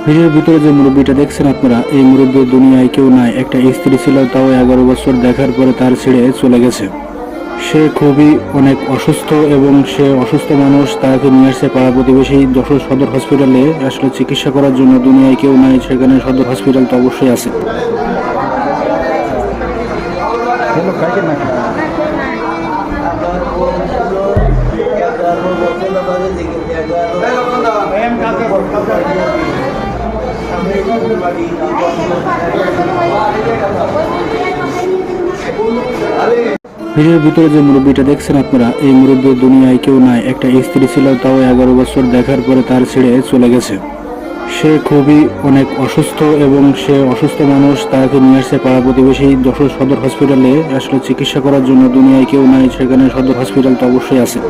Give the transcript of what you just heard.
ভিডিওর ভিতরে যে মুরব্বীটা দেখছেন আপনারা, এই মুরব্বীর দুনিয়ায় কেউ নাই। একটা স্ত্রী ছিল, তাও 11 বছর দেখার পরে তার ছেড়ে চলে গেছে। সে খুবই অনেক অসুস্থ এবং সে অসুস্থ মানুষ, তাকে নিয়ে আসছে পাড়া প্রতিবেশী যশোর সদর হসপিটালে আসলে চিকিৎসা করার জন্য। দুনিয়ায় কেউ নাই, সেখানে সদর হসপিটাল তো অবশ্যই আছে। ভিডিওর ভিতরে যে মুরব্বীটা দেখছেন আপনারা, এই মুরব্বীর দুনিয়ায় কেউ নাই। একটা স্ত্রী ছিল, তাও 11 বছর দেখার পরে তার ছেড়ে চলে গেছে। সে খুবই অনেক অসুস্থ এবং সে অসুস্থ মানুষ, তাকে নিয়ে আসছে পাড়া প্রতিবেশী যশোর সদর হসপিটালে আসলে চিকিৎসা করার জন্য। দুনিয়ায় কেউ নাই, সেখানে সদর হসপিটাল তো অবশ্যই আছে।